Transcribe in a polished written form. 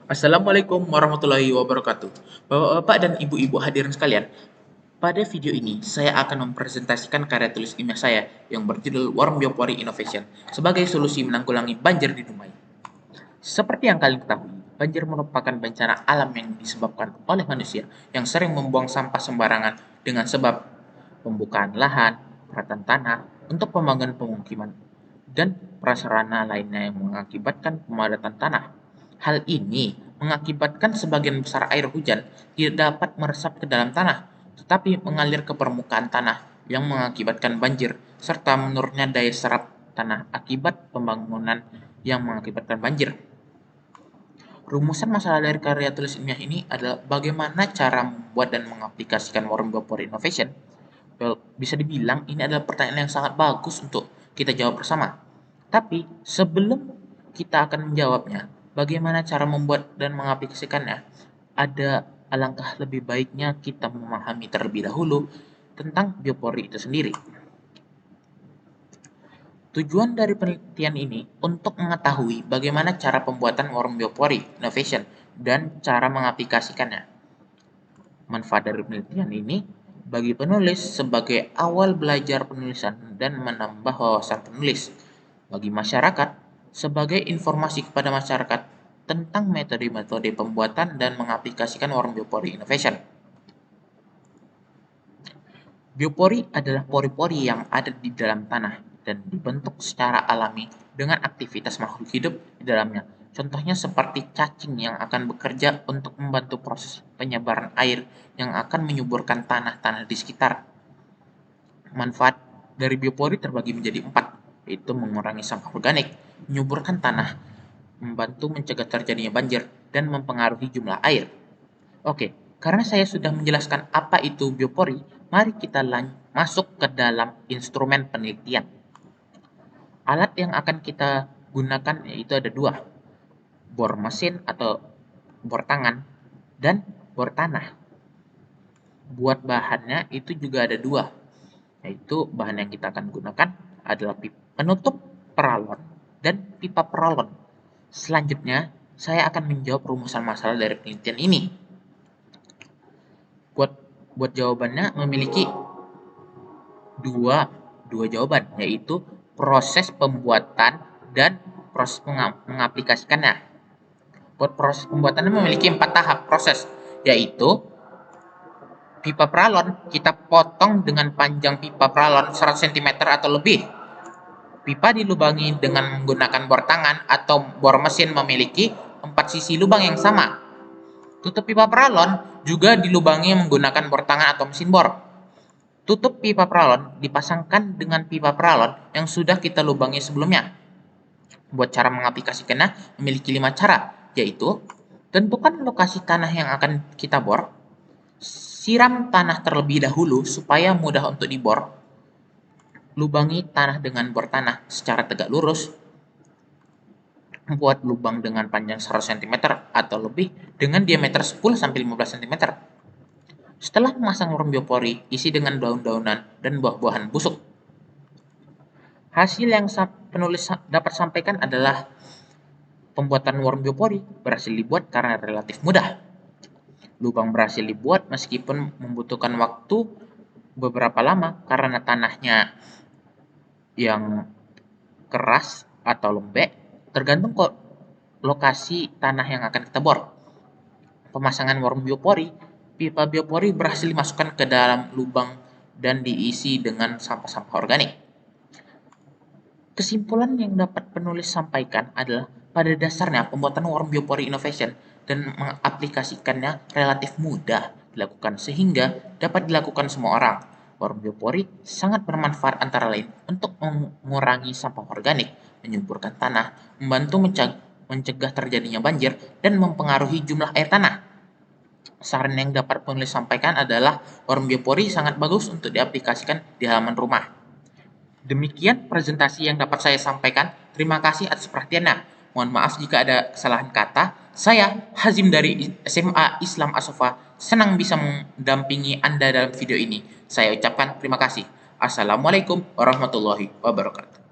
Assalamualaikum warahmatullahi wabarakatuh. Bapak-bapak dan ibu-ibu hadirin sekalian, pada video ini saya akan mempresentasikan karya tulis ilmiah saya yang berjudul Warm Biopori Innovation sebagai solusi menanggulangi banjir di Dumai. Seperti yang kalian ketahui, banjir merupakan bencana alam yang disebabkan oleh manusia yang sering membuang sampah sembarangan dengan sebab pembukaan lahan, perataan tanah untuk pembangunan pemukiman, dan prasarana lainnya yang mengakibatkan pemadatan tanah. Hal ini mengakibatkan sebagian besar air hujan tidak dapat meresap ke dalam tanah, tetapi mengalir ke permukaan tanah yang mengakibatkan banjir, serta menurunnya daya serap tanah akibat pembangunan yang mengakibatkan banjir. Rumusan masalah dari karya tulis ilmiah ini adalah bagaimana cara membuat dan mengaplikasikan Warm Vapor Innovation. Well, bisa dibilang ini adalah pertanyaan yang sangat bagus untuk kita jawab bersama. Tapi sebelum kita akan menjawabnya, bagaimana cara membuat dan mengaplikasikannya, ada alangkah lebih baiknya kita memahami terlebih dahulu tentang biopori itu sendiri. Tujuan dari penelitian ini untuk mengetahui bagaimana cara pembuatan warung biopori innovation dan cara mengaplikasikannya. Manfaat dari penelitian ini bagi penulis sebagai awal belajar penulisan dan menambah wawasan penulis. Bagi masyarakat sebagai informasi kepada masyarakat tentang metode-metode pembuatan dan mengaplikasikan warung biopori innovation. Biopori adalah pori-pori yang ada di dalam tanah dan dibentuk secara alami dengan aktivitas makhluk hidup di dalamnya. Contohnya seperti cacing yang akan bekerja untuk membantu proses penyebaran air yang akan menyuburkan tanah-tanah di sekitar. Manfaat dari biopori terbagi menjadi 4, yaitu mengurangi sampah organik, menyuburkan tanah, membantu mencegah terjadinya banjir, dan mempengaruhi jumlah air. Oke, karena saya sudah menjelaskan apa itu biopori, mari kita masuk ke dalam instrumen penelitian. Alat yang akan kita gunakan yaitu ada 2, bor mesin atau bor tangan dan bor tanah. Buat bahannya itu juga ada 2, yaitu bahan yang kita akan gunakan adalah penutup peralon dan pipa peralon. Selanjutnya, saya akan menjawab rumusan masalah dari penelitian ini. Buat jawabannya memiliki dua jawaban, yaitu proses pembuatan dan proses mengaplikasikannya. Buat proses pembuatannya memiliki 4 tahap proses, yaitu pipa peralon kita potong dengan panjang pipa peralon 100 cm atau lebih. Pipa dilubangi dengan menggunakan bor tangan atau bor mesin memiliki 4 sisi lubang yang sama. Tutup pipa peralon juga dilubangi menggunakan bor tangan atau mesin bor. Tutup pipa peralon dipasangkan dengan pipa peralon yang sudah kita lubangi sebelumnya. Buat cara mengaplikasikannya memiliki 5 cara, yaitu tentukan lokasi tanah yang akan kita bor, siram tanah terlebih dahulu supaya mudah untuk dibor, lubangi tanah dengan bor tanah secara tegak lurus, buat lubang dengan panjang 100 cm atau lebih dengan diameter 10-15 cm. Setelah memasang warung biopori, isi dengan daun-daunan dan buah-buahan busuk. Hasil yang penulis dapat sampaikan adalah pembuatan warung biopori berhasil dibuat karena relatif mudah. Lubang berhasil dibuat meskipun membutuhkan waktu beberapa lama karena tanahnya yang keras atau lembek, tergantung kok lokasi tanah yang akan kita bor. Pemasangan warung biopori, pipa biopori berhasil dimasukkan ke dalam lubang dan diisi dengan sampah-sampah organik. Kesimpulan yang dapat penulis sampaikan adalah pada dasarnya pembuatan warung biopori innovation dan mengaplikasikannya relatif mudah dilakukan sehingga dapat dilakukan semua orang. Warung biopori sangat bermanfaat antara lain untuk mengurangi sampah organik, menyuburkan tanah, membantu mencegah terjadinya banjir, dan mempengaruhi jumlah air tanah. Saran yang dapat penulis sampaikan adalah warung biopori sangat bagus untuk diaplikasikan di halaman rumah. Demikian presentasi yang dapat saya sampaikan. Terima kasih atas perhatiannya. Mohon maaf jika ada kesalahan kata. Saya Hazim dari SMA Islam Asofa, senang bisa mendampingi Anda dalam video ini. Saya ucapkan terima kasih. Assalamualaikum warahmatullahi wabarakatuh.